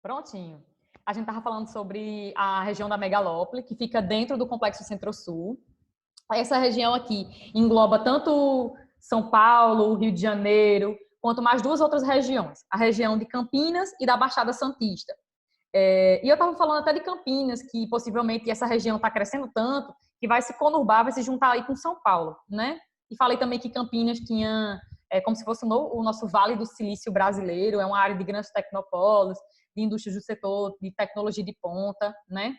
Prontinho. A gente estava falando sobre a região da megalópole, que fica dentro do Complexo Centro-Sul. Essa região aqui engloba tanto São Paulo, Rio de Janeiro, quanto mais duas outras regiões, a região de Campinas e da Baixada Santista. E eu estava falando até de Campinas, que possivelmente essa região está crescendo tanto que vai se conurbar, vai se juntar aí com São Paulo, né? E falei também que Campinas tinha, como se fosse o nosso Vale do Silício brasileiro, é uma área de grandes tecnopolos, de indústrias do setor, de tecnologia de ponta, né?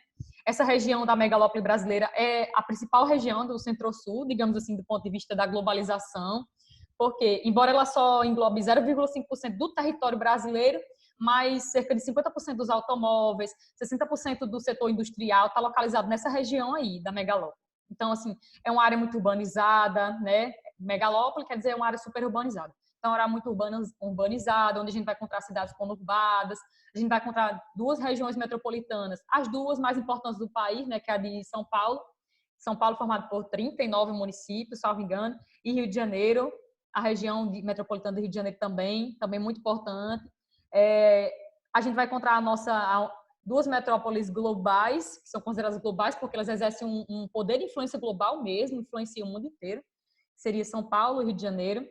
Essa região da megalópole brasileira é a principal região do Centro-Sul, digamos assim, do ponto de vista da globalização, porque, embora ela só englobe 0,5% do território brasileiro, mas cerca de 50% dos automóveis, 60% do setor industrial está localizado nessa região aí, da megalópole. Então, assim, é uma área muito urbanizada, né? Megalópole quer dizer uma área super urbanizada. Então, é uma área muito urbanizada, onde a gente vai encontrar cidades conurbadas, a gente vai encontrar duas regiões metropolitanas, as duas mais importantes do país, né, que é a de São Paulo. São Paulo formado por 39 municípios, salvo engano, e Rio de Janeiro, a região metropolitana do Rio de Janeiro também muito importante. A gente vai encontrar duas metrópoles globais, que são consideradas globais porque elas exercem um poder de influência global mesmo, influenciam o mundo inteiro. Seria São Paulo e Rio de Janeiro.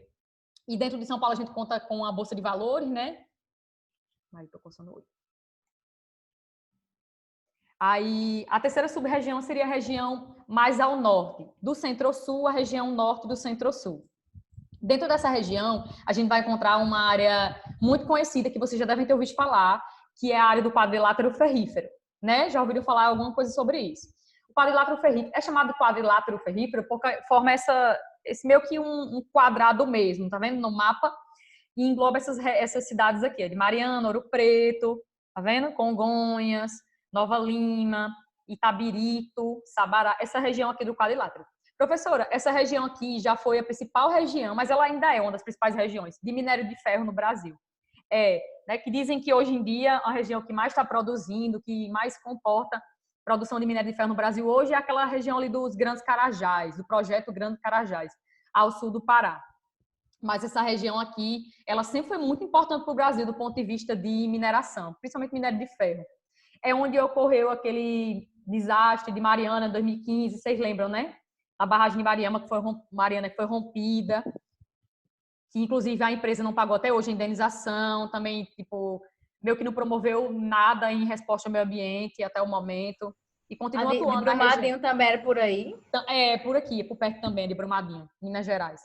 E dentro de São Paulo a gente conta com a Bolsa de Valores, né? Aí estou coçando o olho. Aí a terceira sub-região seria a região mais ao norte, do Centro-Sul, a região norte do Centro-Sul. Dentro dessa região, a gente vai encontrar uma área muito conhecida, que vocês já devem ter ouvido falar, que é a área do quadrilátero ferrífero, né? Já ouviram falar alguma coisa sobre isso? O quadrilátero ferrífero é chamado quadrilátero ferrífero porque forma esse meio que um quadrado mesmo, tá vendo? No mapa, e engloba essas cidades aqui, de Mariana, Ouro Preto, tá vendo? Congonhas, Nova Lima, Itabirito, Sabará, essa região aqui do quadrilátero. Professora, essa região aqui já foi a principal região, mas ela ainda é uma das principais regiões de minério de ferro no Brasil. Né, que dizem que hoje em dia a região que mais está produzindo, que mais comporta produção de minério de ferro no Brasil hoje é aquela região ali dos Grandes Carajás, do projeto Grande Carajás, ao sul do Pará. Mas essa região aqui, ela sempre foi muito importante para o Brasil do ponto de vista de mineração, principalmente minério de ferro. É onde ocorreu aquele desastre de Mariana em 2015, vocês lembram, né? A barragem de Mariana que foi rompida, que inclusive a empresa não pagou até hoje a indenização, também, tipo, meio que não promoveu nada em resposta ao meio ambiente até o momento, e continua De atuando na região. Brumadinho também era por aí? É, por aqui, é por perto também de Brumadinho, Minas Gerais.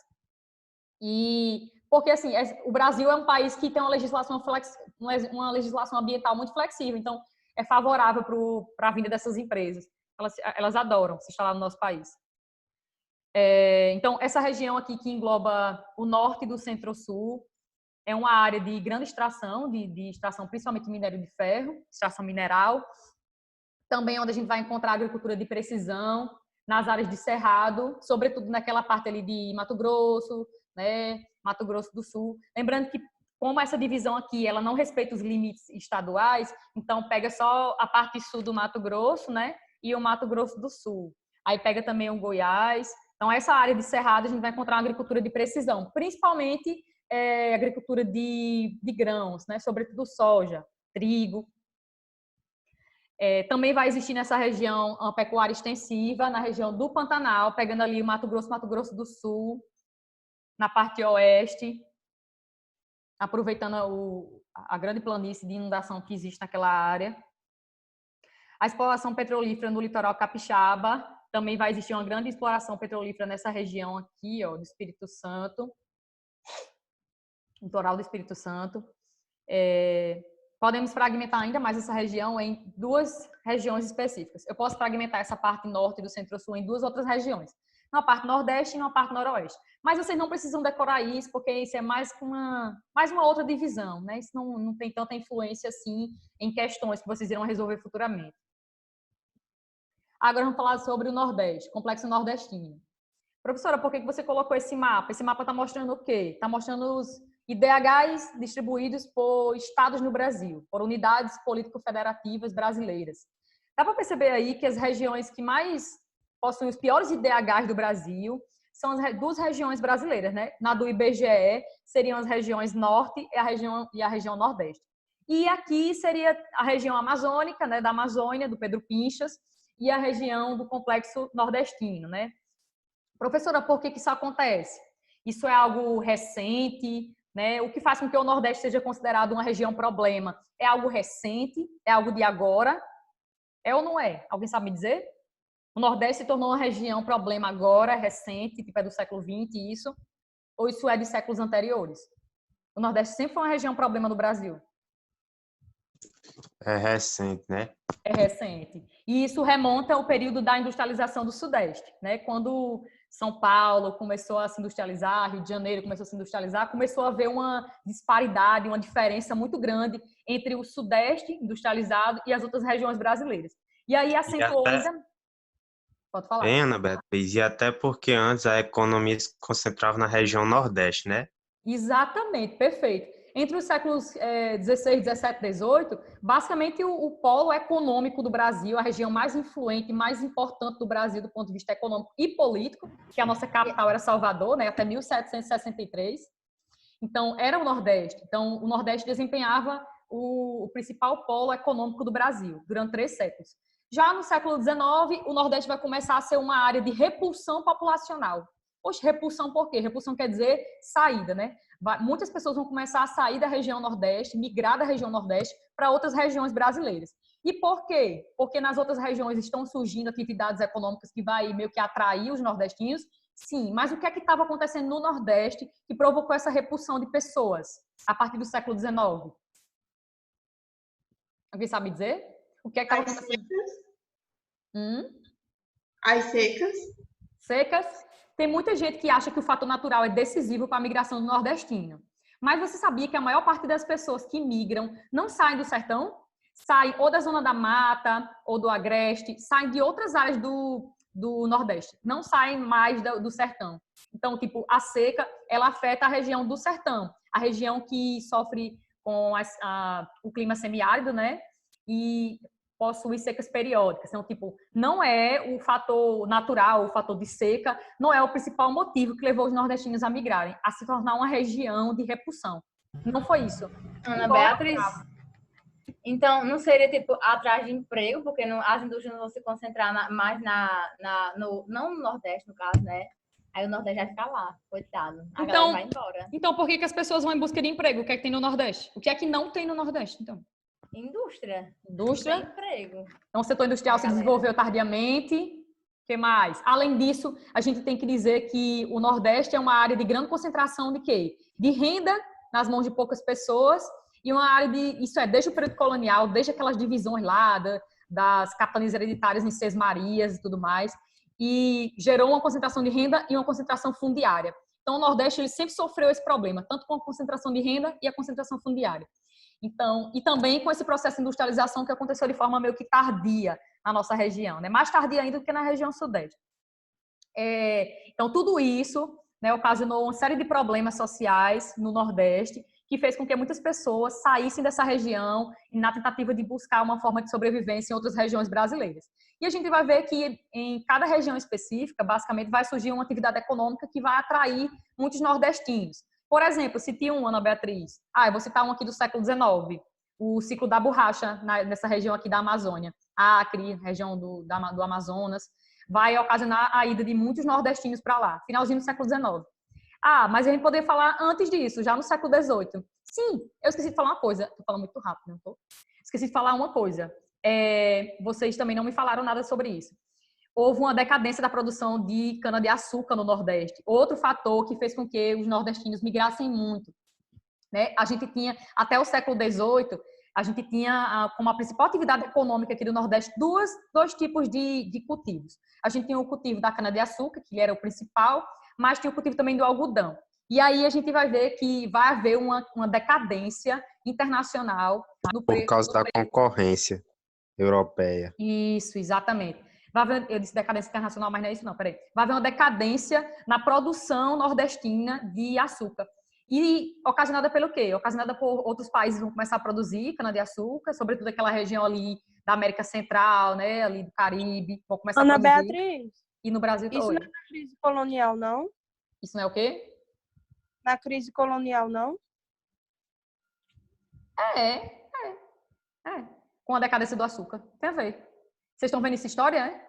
E porque assim, o Brasil é um país que tem uma legislação ambiental muito flexível, então é favorável para a vinda dessas empresas. Elas adoram se instalar no nosso país. Então, essa região aqui que engloba o norte do Centro-Sul é uma área de grande extração, de extração principalmente de minério de ferro, extração mineral. Também onde a gente vai encontrar agricultura de precisão, nas áreas de cerrado, sobretudo naquela parte ali de Mato Grosso, né, Mato Grosso do Sul. Lembrando que, como essa divisão aqui, ela não respeita os limites estaduais, então pega só a parte sul do Mato Grosso, né, e o Mato Grosso do Sul. Aí pega também o Goiás. Então, essa área de cerrado, a gente vai encontrar uma agricultura de precisão, principalmente agricultura de grãos, né, sobretudo soja, trigo. Também vai existir nessa região uma pecuária extensiva, na região do Pantanal, pegando ali o Mato Grosso do Sul, na parte oeste, aproveitando a grande planície de inundação que existe naquela área. A exploração petrolífera no litoral capixaba, também vai existir uma grande exploração petrolífera nessa região aqui, ó, do Espírito Santo, litoral do Espírito Santo. Podemos fragmentar ainda mais essa região em duas regiões específicas. Eu posso fragmentar essa parte norte do Centro-Sul em duas outras regiões, uma parte nordeste e uma parte noroeste. Mas vocês não precisam decorar isso, porque isso é mais uma outra divisão, né? Isso não tem tanta influência assim em questões que vocês irão resolver futuramente. Agora vamos falar sobre o Nordeste, Complexo Nordestino. Professora, por que você colocou esse mapa? Esse mapa está mostrando o quê? Está mostrando os IDHs distribuídos por estados no Brasil, por unidades político-federativas brasileiras. Dá para perceber aí que as regiões que mais possuem os piores IDHs do Brasil são as duas regiões brasileiras, né? Na do IBGE seriam as regiões norte e a região nordeste. E aqui seria a região amazônica, né, da Amazônia, do Pedro Pinchas, e a região do complexo nordestino, né? Professora, por que isso acontece? Isso é algo recente, né? O que faz com que o Nordeste seja considerado uma região problema? É algo recente? É algo de agora? É ou não é? Alguém sabe me dizer? O Nordeste se tornou uma região problema agora, recente, tipo é do século XX, isso? Ou isso é de séculos anteriores? O Nordeste sempre foi uma região problema do Brasil. É recente, né? É recente. E isso remonta ao período da industrialização do Sudeste, né? Quando São Paulo começou a se industrializar, Rio de Janeiro começou a se industrializar, começou a haver uma disparidade, uma diferença muito grande entre o Sudeste industrializado e as outras regiões brasileiras. E aí E acentuou até, ainda... Pode falar. hein, Ana Beatriz, e até porque antes a economia se concentrava na região Nordeste, né? Exatamente, perfeito. Entre os séculos 16, 17, 18, basicamente o polo econômico do Brasil, a região mais influente, mais importante do Brasil do ponto de vista econômico e político, que a nossa capital era Salvador, né, até 1763. Então, era o Nordeste. Então, o Nordeste desempenhava o principal polo econômico do Brasil durante 3 séculos. Já no século XIX, o Nordeste vai começar a ser uma área de repulsão populacional. Oxe, repulsão por quê? Repulsão quer dizer saída, né? Muitas pessoas vão começar a sair da região Nordeste, migrar da região Nordeste para outras regiões brasileiras. E por quê? Porque nas outras regiões estão surgindo atividades econômicas que vai meio que atrair os nordestinos. Sim, mas o que é que estava acontecendo no Nordeste que provocou essa repulsão de pessoas a partir do século XIX? Alguém sabe dizer? O que é que estava As acontecendo? As secas. Secas. Tem muita gente que acha que o fator natural é decisivo para a migração do nordestino. Mas você sabia que a maior parte das pessoas que migram não saem do sertão? Saem ou da zona da mata ou do agreste, saem de outras áreas do Nordeste, não saem mais do sertão. Então, tipo, a seca, ela afeta a região do sertão, a região que sofre com o clima semiárido, né? E possui secas periódicas. Então, tipo, não é o fator natural, o fator de seca, não é o principal motivo que levou os nordestinos a migrarem, a se tornar uma região de repulsão. Não foi isso. Ana Beatriz, então não seria tipo atrás de emprego, porque as indústrias não vão se concentrar mais não no Nordeste, no caso, né? Aí o Nordeste vai ficar lá, coitado. A galera vai embora. Então, por que as pessoas vão em busca de emprego? O que é que tem no Nordeste? O que é que não tem no Nordeste, então? Indústria. Indústria. Emprego. Então, o setor industrial se desenvolveu tardiamente. O que mais? Além disso, a gente tem que dizer que o Nordeste é uma área de grande concentração de quê? De renda nas mãos de poucas pessoas e uma área de, isso é, desde o período colonial, desde aquelas divisões lá das capitanias hereditárias em Sesmarias e tudo mais, e gerou uma concentração de renda e uma concentração fundiária. Então, o Nordeste ele sempre sofreu esse problema, tanto com a concentração de renda e a concentração fundiária. Então, e também com esse processo de industrialização que aconteceu de forma meio que tardia na nossa região, né? Mais tardia ainda do que na região sudeste. Então, tudo isso, né, ocasionou uma série de problemas sociais no Nordeste, que fez com que muitas pessoas saíssem dessa região na tentativa de buscar uma forma de sobrevivência em outras regiões brasileiras. E a gente vai ver que em cada região específica, basicamente, vai surgir uma atividade econômica que vai atrair muitos nordestinos. Por exemplo, cite um, Ana Beatriz. Eu vou citar um aqui do século XIX, o ciclo da borracha nessa região aqui da Amazônia, Acre, região do Amazonas, vai ocasionar a ida de muitos nordestinos para lá, finalzinho do século XIX. Mas a gente poderia falar antes disso, já no século XVIII. Sim, eu esqueci de falar uma coisa. Estou falando muito rápido, não estou? Esqueci de falar uma coisa. Vocês também não me falaram nada sobre isso. Houve uma decadência da produção de cana-de-açúcar no Nordeste. Outro fator que fez com que os nordestinos migrassem muito. Né? A gente tinha, até o século XVIII, a gente tinha como a principal atividade econômica aqui do Nordeste dois tipos de cultivos. A gente tinha o cultivo da cana-de-açúcar, que era o principal, mas tinha o cultivo também do algodão. E aí a gente vai ver que vai haver uma decadência internacional. Por causa da concorrência europeia. Isso, exatamente. Vai haver, eu disse decadência internacional, mas não é isso não, peraí. Vai haver uma decadência na produção nordestina de açúcar. E ocasionada pelo quê? Ocasionada por outros países que vão começar a produzir cana-de-açúcar, sobretudo aquela região ali da América Central, né, ali do Caribe, vão começar Ana a produzir. Beatriz, E no Brasil... isso não é na crise colonial, não? Isso não é o quê? Na crise colonial, não? É, com a decadência do açúcar. Tem a ver. Vocês estão vendo essa história,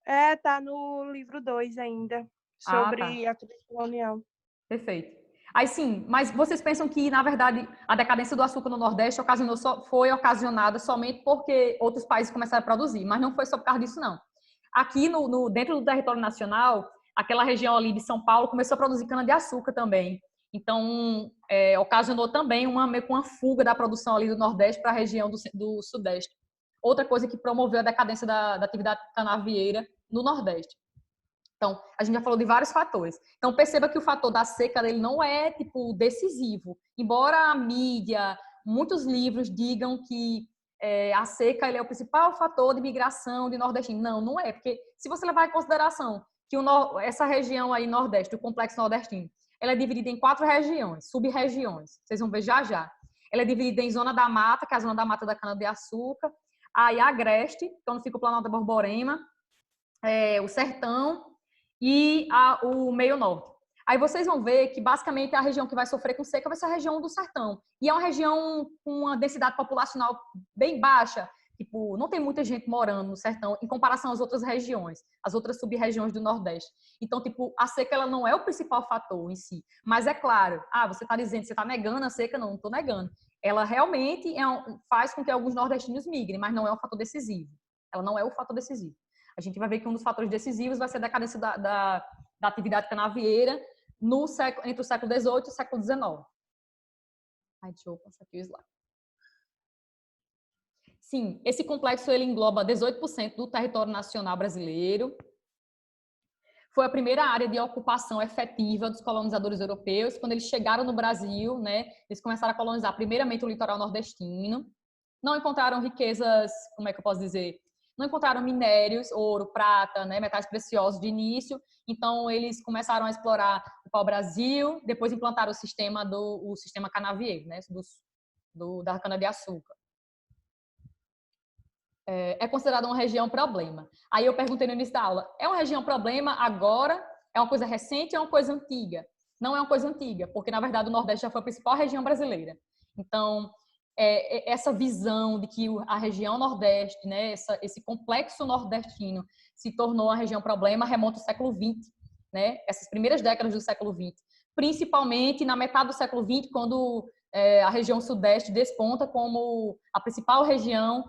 é? Tá no livro 2 ainda, Ah, tá. sobre a crise colonial. Perfeito. Aí sim, mas vocês pensam que, na verdade, a decadência do açúcar no Nordeste foi ocasionada somente porque outros países começaram a produzir, mas não foi só por causa disso, não. Aqui, dentro do território nacional, aquela região ali de São Paulo começou a produzir cana-de-açúcar também. Então, ocasionou também meio que uma fuga da produção ali do Nordeste para a região do Sudeste. Outra coisa que promoveu a decadência da atividade canavieira no Nordeste. Então, a gente já falou de vários fatores. Então, perceba que o fator da seca ele não é, tipo, decisivo. Embora a mídia, muitos livros digam que a seca ele é o principal fator de migração de nordestino. Não, não é. Porque se você levar em consideração que essa região aí, Nordeste, o Complexo Nordestino, ela é dividida em 4 regiões, sub-regiões. Vocês vão ver já já. Ela é dividida em Zona da Mata, que é a Zona da Mata da Cana-de-Açúcar, aí a Agreste, que é onde fica o Planalto da Borborema, o Sertão, e o meio norte. Aí vocês vão ver que basicamente a região que vai sofrer com seca vai ser a região do sertão. E é uma região com uma densidade populacional bem baixa, tipo, não tem muita gente morando no sertão em comparação às outras regiões, as outras sub-regiões do Nordeste. Então, tipo, a seca ela não é o principal fator em si, mas é claro, você está dizendo, você está negando a seca? Não estou negando. Ela realmente faz com que alguns nordestinos migrem, mas não é um fator decisivo. Ela não é o fator decisivo. A gente vai ver que um dos fatores decisivos vai ser a decadência da atividade canavieira entre o século XVIII e o século XIX. Deixa eu passar aqui o slide. Sim, esse complexo ele engloba 18% do território nacional brasileiro. Foi a primeira área de ocupação efetiva dos colonizadores europeus. Quando eles chegaram no Brasil, né, eles começaram a colonizar primeiramente o litoral nordestino. Não encontraram riquezas, como é que eu posso dizer? Não encontraram minérios, ouro, prata, né, metais preciosos de início. Então, eles começaram a explorar o pau-brasil, depois implantaram o sistema canavieiro, né, da cana-de-açúcar. É considerada uma região problema. Aí eu perguntei no início da aula, é uma região problema agora? É uma coisa recente ou é uma coisa antiga? Não é uma coisa antiga, porque, na verdade, o Nordeste já foi a principal região brasileira. Então, essa visão de que a região Nordeste, né, esse complexo nordestino se tornou uma região problema remonta ao século XX, né, essas primeiras décadas do século XX, principalmente na metade do século XX, quando a região Sudeste desponta como a principal região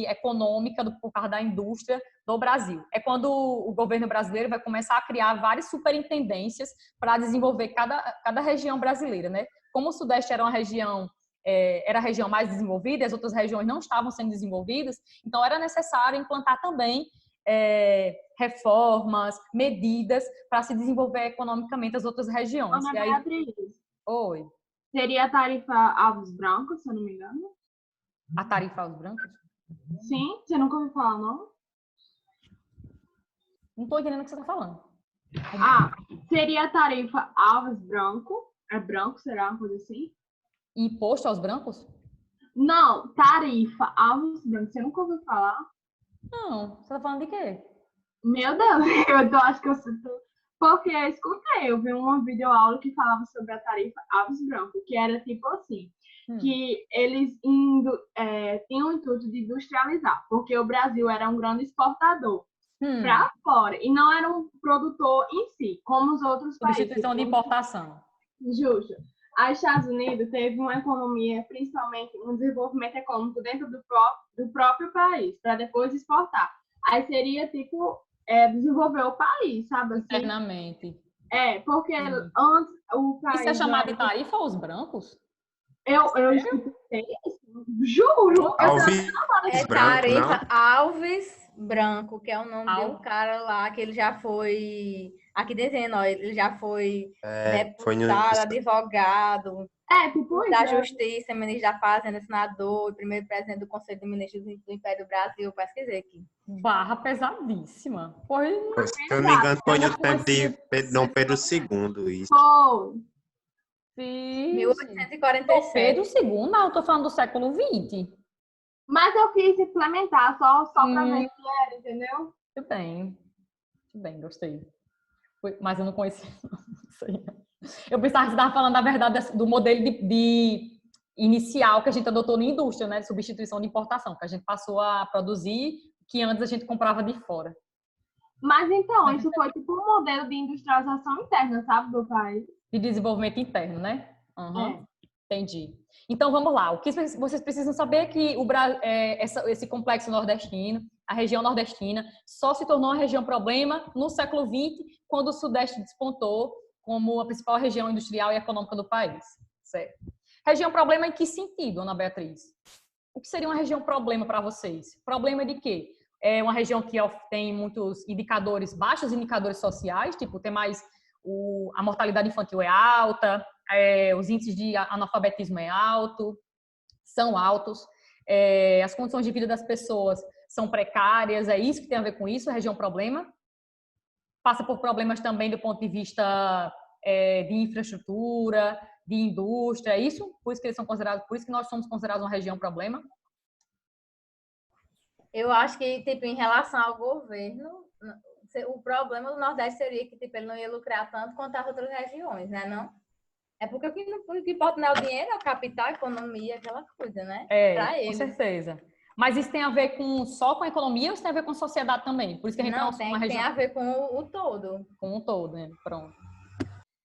econômica por causa da indústria do Brasil. É quando o governo brasileiro vai começar a criar várias superintendências para desenvolver cada região brasileira, né? Como o Sudeste era a região mais desenvolvida e as outras regiões não estavam sendo desenvolvidas, então era necessário implantar também reformas, medidas para se desenvolver economicamente as outras regiões. Ana e aí... Beatriz, Oi. seria a tarifa Alves Brancos, se eu não me engano? A tarifa aos brancos? Sim, você nunca ouviu falar, não? Não estou entendendo o que você está falando. Seria a tarifa Alves Branco. É branco, será uma coisa assim? Imposto aos brancos? Não, tarifa Alves Branco. Você nunca ouviu falar? Não. Você está falando de quê? Meu Deus, eu acho que eu sinto. Porque eu escutei, eu vi uma videoaula que falava sobre a tarifa Alves Branco, que era tipo assim, que eles tinham o intuito de industrializar, porque o Brasil era um grande exportador para fora, e não era um produtor em si, como os outros países. Substituição de importação. Justo. Os Estados Unidos teve uma economia, principalmente um desenvolvimento econômico dentro do próprio país, para depois exportar. Aí seria tipo desenvolver o país, sabe assim? Internamente. Porque antes o país... Isso é chamado de tarifa aos brancos? Eu escutei isso. Juro! Tarifa Alves Branco, que é o nome de um cara lá, que ele já foi... Aqui dizendo, ó, ele já foi deputado, advogado, tipo da Justiça, ministro da Fazenda, senador, e primeiro presidente do Conselho de Ministros do Império do Brasil. Pesquisei aqui. Barra pesadíssima. Se eu não me engano, foi no tempo de Dom Pedro II, isso. Foi. Sim. 1847. Dom Pedro II? Não, eu tô falando do século XX. Mas eu quis implementar só para ver se era, entendeu? Muito bem, gostei. Mas eu não conhecia, não sei. Eu pensava que você estava falando, na verdade, do modelo de inicial que a gente adotou na indústria, né, de substituição de importação, que a gente passou a produzir que antes a gente comprava de fora. Mas então, isso foi tipo um modelo de industrialização interna, sabe, do país? De desenvolvimento interno, né? É. Entendi. Então, vamos lá. O que vocês precisam saber é que esse complexo nordestino, a região nordestina, só se tornou uma região problema no século XX, quando o Sudeste despontou como a principal região industrial e econômica do país. Certo? Região problema em que sentido, Ana Beatriz? O que seria uma região problema para vocês? Problema de quê? É uma região que tem muitos indicadores, baixos indicadores sociais, tipo, tem mais a mortalidade infantil é alta, os índices de analfabetismo são altos, as condições de vida das pessoas são precárias, é isso que tem a ver com isso, a região problema. Passa por problemas também do ponto de vista de infraestrutura, de indústria, é isso? Por isso que nós somos considerados uma região problema? Eu acho que, tipo, em relação ao governo, o problema do Nordeste seria que, tipo, ele não ia lucrar tanto quanto as outras regiões, né, não? É porque o que importa não é o dinheiro, é o capital, a economia, aquela coisa, né? Pra Com eles. certeza. Mas isso tem a ver só com a economia ou isso tem a ver com a sociedade também? Por isso que a gente não, uma região... tem a ver com o todo. Com o todo, né? Pronto.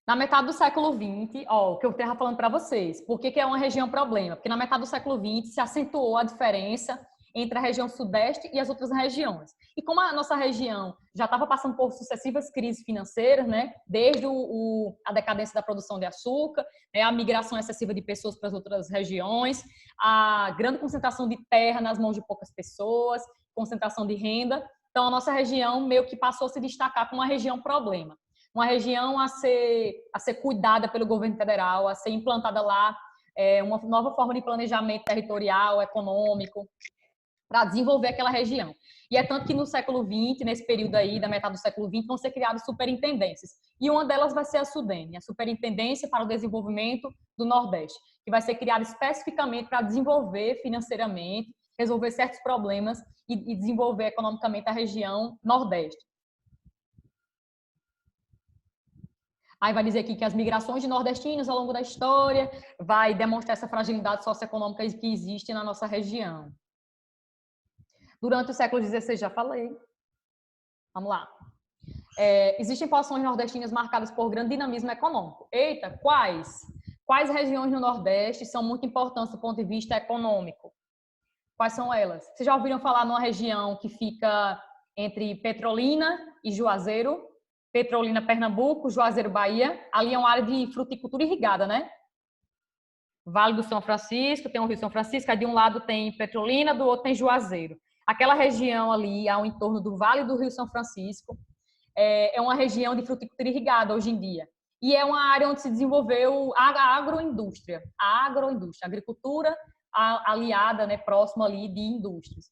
Na metade do século XX, o que eu estava falando para vocês, por que é uma região problema? Porque na metade do século XX se acentuou a diferença entre a região sudeste e as outras regiões. E como a nossa região já estava passando por sucessivas crises financeiras, né, desde a decadência da produção de açúcar, né, a migração excessiva de pessoas para as outras regiões, a grande concentração de terra nas mãos de poucas pessoas, concentração de renda, então a nossa região meio que passou a se destacar como uma região problema. Uma região a ser cuidada pelo governo federal, a ser implantada lá uma nova forma de planejamento territorial, econômico, para desenvolver aquela região. E é tanto que no século XX, nesse período aí, da metade do século XX, vão ser criadas superintendências. E uma delas vai ser a SUDENE, a Superintendência para o Desenvolvimento do Nordeste, que vai ser criada especificamente para desenvolver financeiramente, resolver certos problemas e desenvolver economicamente a região Nordeste. Aí vai dizer aqui que as migrações de nordestinos ao longo da história vai demonstrar essa fragilidade socioeconômica que existe na nossa região. Durante o século XVI, já falei. Vamos lá. Existem populações nordestinas marcadas por grande dinamismo econômico. Eita, quais? Quais regiões no Nordeste são muito importantes do ponto de vista econômico? Quais são elas? Vocês já ouviram falar numa região que fica entre Petrolina e Juazeiro? Petrolina, Pernambuco, Juazeiro, Bahia. Ali é uma área de fruticultura irrigada, né? Vale do São Francisco, tem o Rio São Francisco, aí de um lado tem Petrolina, do outro tem Juazeiro. Aquela região ali, ao entorno do Vale do Rio São Francisco, é uma região de fruticultura irrigada hoje em dia. E é uma área onde se desenvolveu a agroindústria, a agricultura aliada, né, próxima ali de indústrias.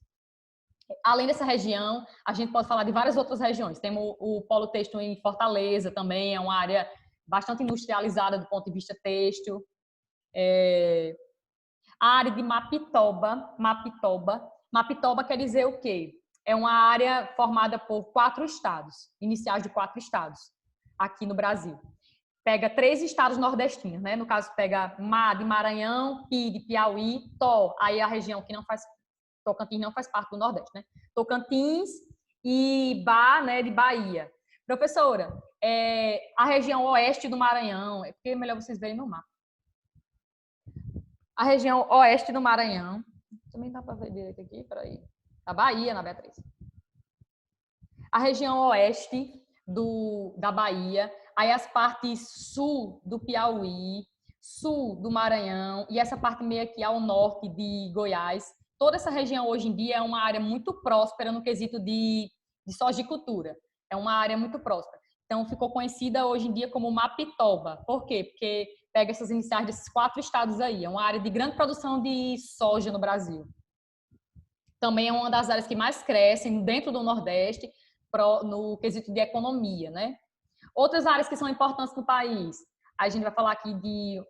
Além dessa região, a gente pode falar de várias outras regiões. Temos o polo têxtil em Fortaleza também, é uma área bastante industrializada do ponto de vista têxtil. A área de Mapitoba quer dizer o quê? É uma área formada por 4 estados, iniciais de 4 estados, aqui no Brasil. Pega 3 estados nordestinos, né? No caso, pega de Maranhão, Pi de Piauí, Tó, aí a região que não faz, Tocantins não faz parte do Nordeste, né? Tocantins e Bá, né, de Bahia. Professora, a região oeste do Maranhão, é porque é melhor vocês verem no mapa. A região oeste do Maranhão, também dá para ver direito aqui, peraí. Da Bahia, Ana Beatriz. A região oeste da Bahia, aí as partes sul do Piauí, sul do Maranhão e essa parte meio aqui ao norte de Goiás. Toda essa região hoje em dia é uma área muito próspera no quesito de sojicultura. É uma área muito próspera. Então, ficou conhecida hoje em dia como Mapitoba. Por quê? Porque pega essas iniciais desses 4 estados aí. É uma área de grande produção de soja no Brasil. Também é uma das áreas que mais crescem dentro do Nordeste no quesito de economia, né? Outras áreas que são importantes no país. A gente vai falar aqui de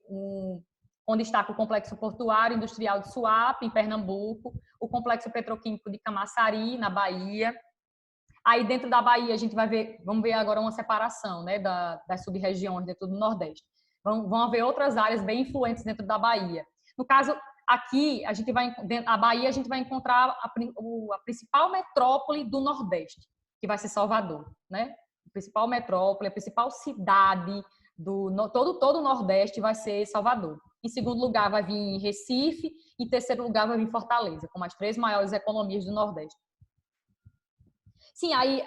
onde destaca o Complexo Portuário Industrial de Suape, em Pernambuco, o Complexo Petroquímico de Camaçari, na Bahia. Aí dentro da Bahia a gente vamos ver agora uma separação, né, das sub-regiões dentro do Nordeste. Vão haver outras áreas bem influentes dentro da Bahia. No caso, aqui, a Bahia, a gente vai encontrar a principal metrópole do Nordeste, que vai ser Salvador, né? A principal metrópole, a principal cidade todo o Nordeste vai ser Salvador. Em segundo lugar vai vir Recife, em terceiro lugar vai vir Fortaleza, como as 3 maiores economias do Nordeste. Sim, aí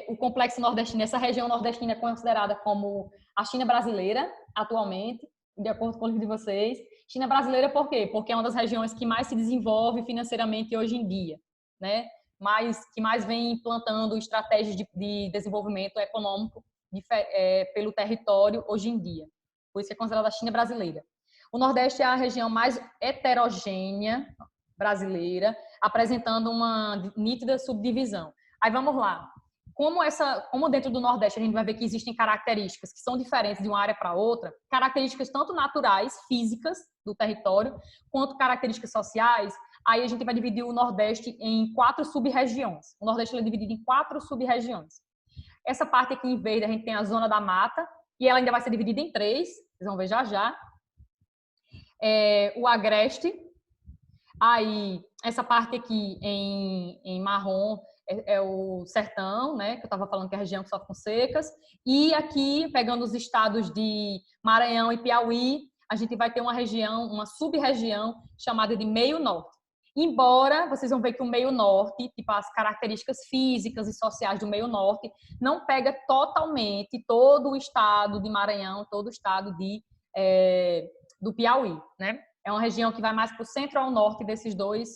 o complexo nordestino, essa região nordestina é considerada como a China brasileira, atualmente, de acordo com o livro de vocês. China brasileira por quê? Porque é uma das regiões que mais se desenvolve financeiramente hoje em dia, né? Que mais vem implantando estratégias de desenvolvimento econômico pelo território hoje em dia. Por isso é considerada a China brasileira. O Nordeste é a região mais heterogênea brasileira, apresentando uma nítida subdivisão. Aí vamos lá. Como dentro do Nordeste a gente vai ver que existem características que são diferentes de uma área para outra, características tanto naturais, físicas do território, quanto características sociais, aí a gente vai dividir o Nordeste em 4 sub-regiões. O Nordeste é dividido em 4 sub-regiões. Essa parte aqui em verde a gente tem a zona da mata, e ela ainda vai ser dividida em 3, vocês vão ver já já. O agreste, aí essa parte aqui em marrom é o sertão, né, que eu estava falando que é a região que sofre com secas, e aqui, pegando os estados de Maranhão e Piauí, a gente vai ter uma sub-região chamada de meio norte. Embora vocês vão ver que o meio norte, tipo as características físicas e sociais do meio norte, não pega totalmente todo o estado de Maranhão, todo o estado do Piauí, né? É uma região que vai mais para o centro ao norte desses 2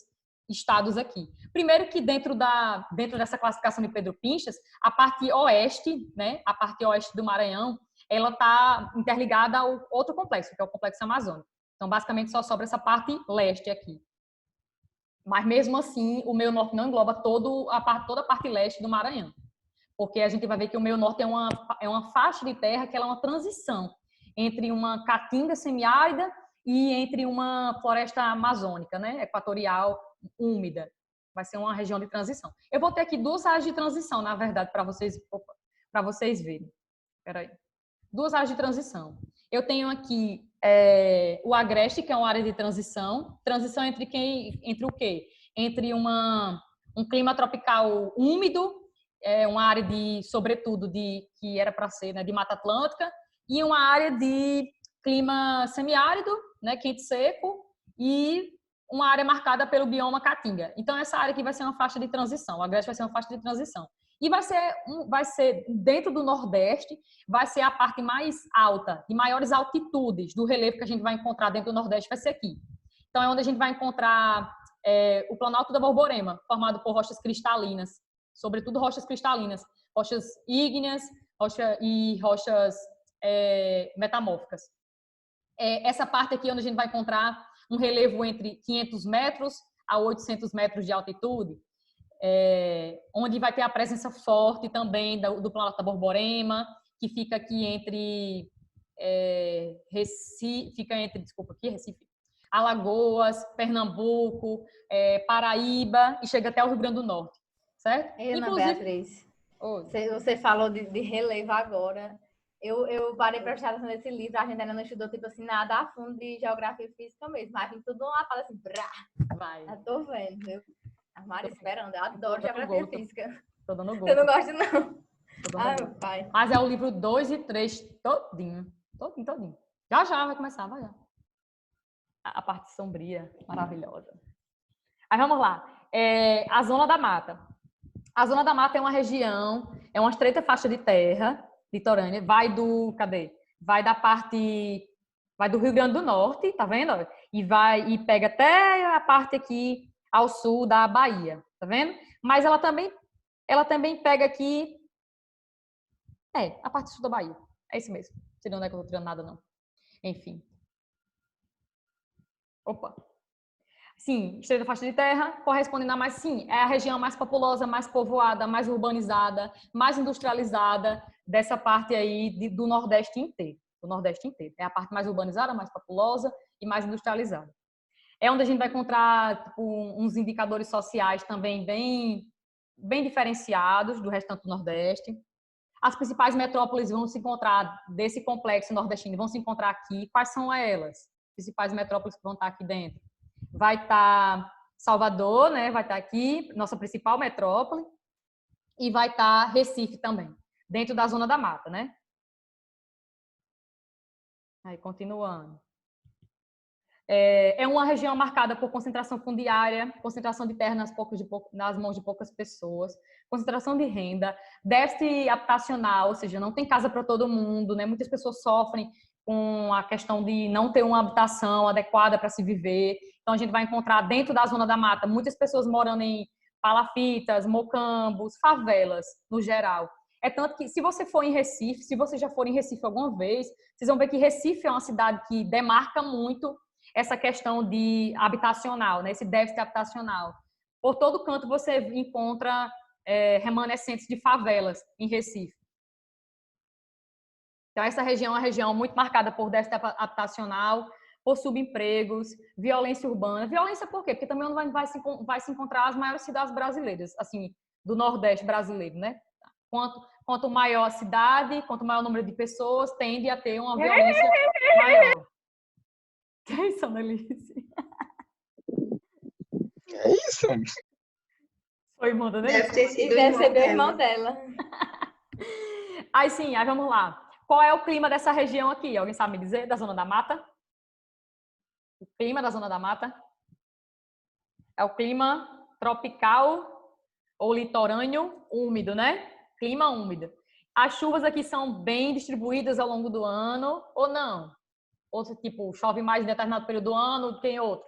estados aqui. Primeiro que dentro dessa classificação de Pedro Pinchas, a parte oeste, né? A parte oeste do Maranhão, ela está interligada ao outro complexo, que é o complexo amazônico. Então, basicamente, só sobra essa parte leste aqui. Mas, mesmo assim, o meio norte não engloba toda a parte leste do Maranhão. Porque a gente vai ver que o meio norte é uma faixa de terra que ela é uma transição entre uma caatinga semiárida e entre uma floresta amazônica, né? Equatorial, úmida. Vai ser uma região de transição. Eu vou ter aqui 2 áreas de transição, na verdade, para vocês verem. Espera aí. 2 áreas de transição. Eu tenho aqui o agreste, que é uma área de transição. Transição entre o quê? Entre um clima tropical úmido, uma área sobretudo, que era para ser, né, de Mata Atlântica, e uma área de clima semiárido, né, quente seco, e uma área marcada pelo bioma Caatinga. Então, essa área aqui vai ser uma faixa de transição. O agreste vai ser uma faixa de transição. E vai ser dentro do Nordeste, vai ser a parte mais alta, de maiores altitudes do relevo que a gente vai encontrar dentro do Nordeste, vai ser aqui. Então, é onde a gente vai encontrar o Planalto da Borborema, formado por rochas cristalinas, sobretudo rochas cristalinas, rochas ígneas e rochas metamórficas. Essa parte aqui é onde a gente vai encontrar um relevo entre 500 metros a 800 metros de altitude, onde vai ter a presença forte também do Planalto da Borborema, que fica aqui entre Recife, Alagoas, Pernambuco, Paraíba e chega até o Rio Grande do Norte, certo? Ana Beatriz, você falou de relevo agora. Eu parei para prestar atenção nesse livro, a gente ainda não estudou, tipo assim, nada a fundo de geografia e física mesmo, mas vem tudo uma fala assim, brá, vai. Já tô vendo, viu? A Mari esperando, eu adoro geografia e física. Tô dando gol. Eu não gosto, não. Meu pai. Mas é o livro 2 e 3 todinho. Já vai começar, vai já. A parte sombria, maravilhosa. Aí vamos lá. A Zona da Mata. A Zona da Mata é uma região, é uma estreita faixa de terra litorânea, vai do Rio Grande do Norte, tá vendo? E pega até a parte aqui ao sul da Bahia, tá vendo? Mas ela também pega aqui a parte sul da Bahia. É isso mesmo. Não sei de onde é que eu tô tirando nada, não. Enfim. Opa. Sim, estreita faixa de terra, correspondendo a mais, sim, é a região mais populosa, mais povoada, mais urbanizada, mais industrializada dessa parte aí do Nordeste inteiro. Do Nordeste inteiro. É a parte mais urbanizada, mais populosa e mais industrializada. É onde a gente vai encontrar tipo, uns indicadores sociais também bem diferenciados do restante do Nordeste. As principais metrópoles vão se encontrar desse complexo nordestino, vão se encontrar aqui. Quais são elas? principais metrópoles que vão estar aqui dentro. Vai estar Salvador, né? Vai estar aqui, nossa principal metrópole. E vai estar Recife também, dentro da Zona da Mata, né? Aí, continuando. É uma região marcada por concentração fundiária, concentração de terra nas mãos de poucas pessoas, concentração de renda, déficit habitacional, ou seja, não tem casa para todo mundo, né? Muitas pessoas sofrem com a questão de não ter uma habitação adequada para se viver. Então, a gente vai encontrar dentro da Zona da Mata muitas pessoas morando em palafitas, mocambos, favelas, no geral. É tanto que, se você for em Recife, se você já for em Recife alguma vez, vocês vão ver que Recife é uma cidade que demarca muito essa questão de habitacional, né? Esse déficit habitacional. Por todo canto você encontra remanescentes de favelas em Recife. Então, essa região é uma região muito marcada por déficit habitacional, por subempregos, violência urbana. Violência por quê? Porque também não vai se encontrar as maiores cidades brasileiras, assim, do Nordeste brasileiro, né? Quanto maior a cidade, quanto maior o número de pessoas, tende a ter uma violência maior. Que é isso, Annelise? É isso. Foi irmã da Deve ter sido receber o irmão dela. Aí sim, aí vamos lá. Qual é o clima dessa região aqui? Alguém sabe me dizer? Da Zona da Mata? O clima da Zona da Mata? É o clima tropical ou litorâneo úmido, né? Clima úmido. As chuvas aqui são bem distribuídas ao longo do ano ou não? Ou tipo, chove mais em determinado período do ano do que em outro?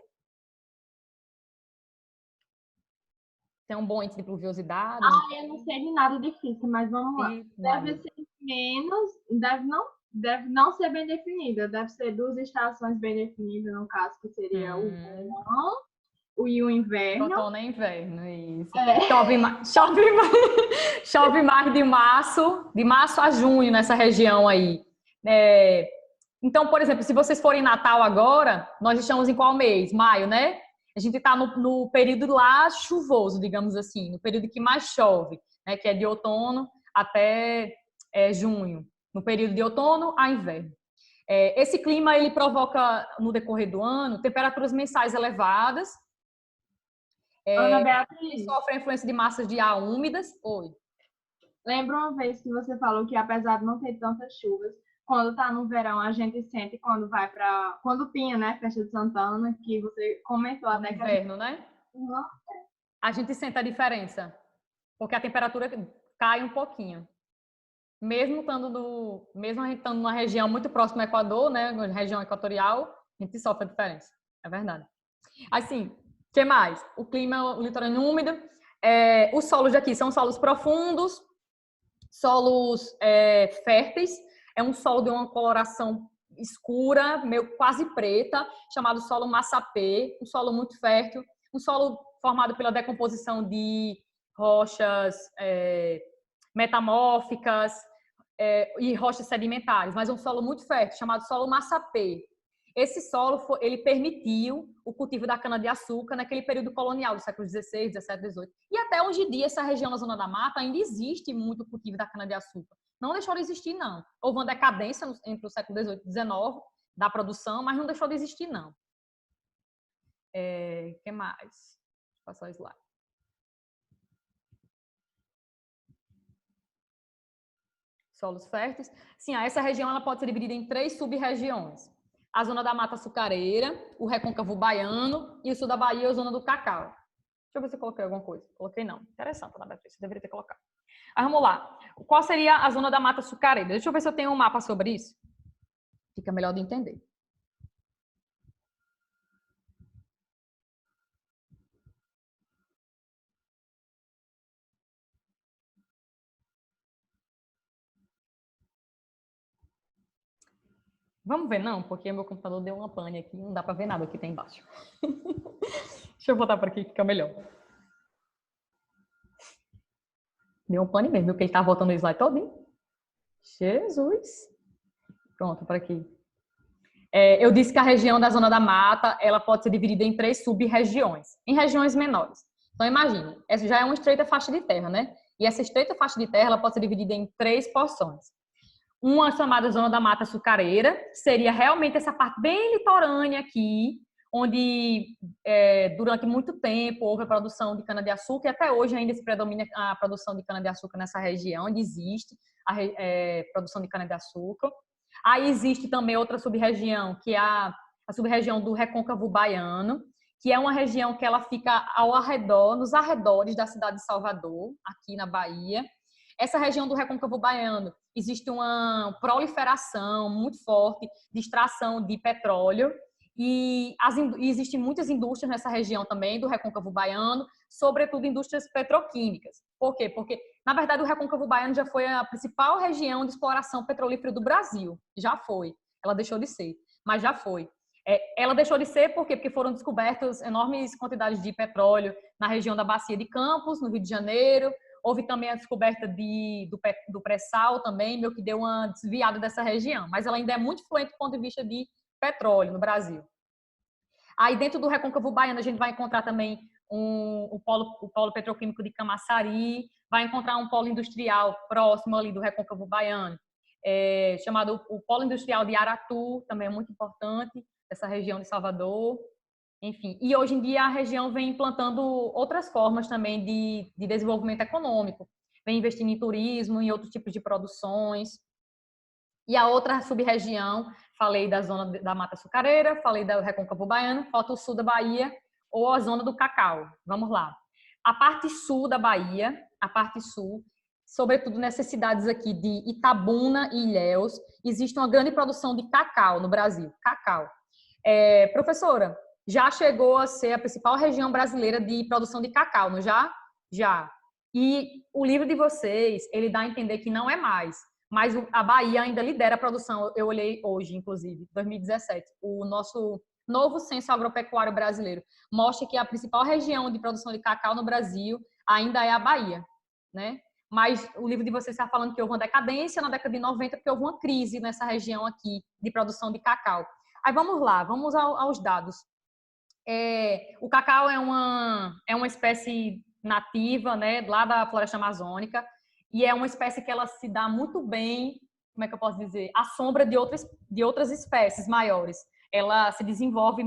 Tem um bom índice de pluviosidade? Eu não sei de nada difícil, mas vamos lá. Deve ser menos, deve não ser bem definida. Deve ser duas estações bem definidas, no caso, que seria o verão e o inverno. Outono e inverno, isso. Chove mais de março a junho nessa região aí. Então, por exemplo, se vocês forem em Natal agora, nós estamos em qual mês? Maio, né? A gente está no período lá chuvoso, digamos assim, no período que mais chove, né? Que é de outono até junho, no período de outono a inverno. Esse clima ele provoca, no decorrer do ano, temperaturas mensais elevadas, Ana Beatriz, sofre a influência de massas de ar úmidas. Oi. Lembra uma vez que você falou que, apesar de não ter tantas chuvas, quando tá no verão, a gente sente quando vai para... Quando tinha, né, Festa de Santana, que você comentou até que... Inverno, né? Uhum. A gente sente a diferença, porque a temperatura cai um pouquinho. Mesmo a gente estando numa região muito próxima ao Equador, né, região equatorial, a gente sofre a diferença. É verdade. Assim, o que mais? O clima, o litorâneo úmido. Os solos daqui são solos profundos, solos férteis. É um solo de uma coloração escura, meio quase preta, chamado solo massapê, um solo muito fértil, um solo formado pela decomposição de rochas metamórficas e rochas sedimentares, mas é um solo muito fértil, chamado solo massapê. Esse solo ele permitiu o cultivo da cana-de-açúcar naquele período colonial do século XVI, XVII, XVIII. E até hoje em dia, essa região da Zona da Mata ainda existe muito cultivo da cana-de-açúcar. Não deixou de existir, não. Houve uma decadência entre o século XVIII e XIX da produção, mas não deixou de existir, não. O que mais? Deixa eu passar o slide. Solos férteis. Sim, essa região ela pode ser dividida em 3 sub-regiões. A Zona da Mata Açucareira, o Recôncavo Baiano e o sul da Bahia, a Zona do Cacau. Deixa eu ver se eu coloquei alguma coisa. Coloquei não. Interessante, Ana Beatriz. Você deveria ter colocado. Aí, vamos lá. Qual seria a Zona da Mata Açucareira? Deixa eu ver se eu tenho um mapa sobre isso. Fica melhor de entender. Vamos ver, não? Porque meu computador deu uma pane aqui. Não dá para ver nada o que tem embaixo. Deixa eu botar para aqui que fica melhor. Deu um pane mesmo, porque ele tá voltando o slide todo, hein? Jesus! Pronto, para aqui. Eu disse que a região da Zona da Mata, ela pode ser dividida em 3 sub-regiões, em regiões menores. Então, imagine, essa já é uma estreita faixa de terra, né? E essa estreita faixa de terra, ela pode ser dividida em 3 porções. uma chamada Zona da Mata Açucareira, que seria realmente essa parte bem litorânea aqui, onde durante muito tempo houve a produção de cana-de-açúcar, e até hoje ainda se predomina a produção de cana-de-açúcar nessa região, onde existe a produção de cana-de-açúcar. Aí existe também outra sub-região, que é a sub-região do Recôncavo Baiano, que é uma região que ela fica nos arredores da cidade de Salvador, aqui na Bahia. Essa região do Recôncavo Baiano existe uma proliferação muito forte de extração de petróleo, e existem muitas indústrias nessa região também do Recôncavo Baiano, sobretudo indústrias petroquímicas. Por quê? Porque, na verdade, o Recôncavo Baiano já foi a principal região de exploração petrolífera do Brasil. Já foi. Ela deixou de ser, mas já foi. Ela deixou de ser por quê? Porque foram descobertas enormes quantidades de petróleo na região da Bacia de Campos, no Rio de Janeiro. Houve também a descoberta do pré-sal também, meio que deu uma desviada dessa região. Mas ela ainda é muito influente do ponto de vista de petróleo no Brasil. Aí dentro do Recôncavo Baiano a gente vai encontrar também o polo petroquímico de Camaçari, vai encontrar um polo industrial próximo ali do Recôncavo Baiano, chamado o polo industrial de Aratu, também é muito importante, essa região de Salvador. Enfim, e hoje em dia a região vem implantando outras formas também de desenvolvimento econômico, vem investindo em turismo, em outros tipos de produções. E a outra sub-região, falei da zona da Mata Açucareira, falei do Recôncavo Baiano, falta o sul da Bahia, ou a zona do cacau. Vamos lá. A parte sul da Bahia, a parte sul, sobretudo nessas cidades aqui de Itabuna e Ilhéus, existe uma grande produção de cacau no Brasil. Cacau. Professora, já chegou a ser a principal região brasileira de produção de cacau, não já? Já. E o livro de vocês, ele dá a entender que não é mais. Mas a Bahia ainda lidera a produção. Eu olhei hoje, inclusive, 2017, o nosso novo censo agropecuário brasileiro mostra que a principal região de produção de cacau no Brasil ainda é a Bahia, né? Mas o livro de vocês está falando que houve uma decadência na década de 90, porque houve uma crise nessa região aqui de produção de cacau. Aí vamos lá, vamos aos dados. O cacau é uma espécie nativa, né, lá da floresta amazônica, e é uma espécie que ela se dá muito bem, como é que eu posso dizer, à sombra de outras espécies maiores. Ela se desenvolve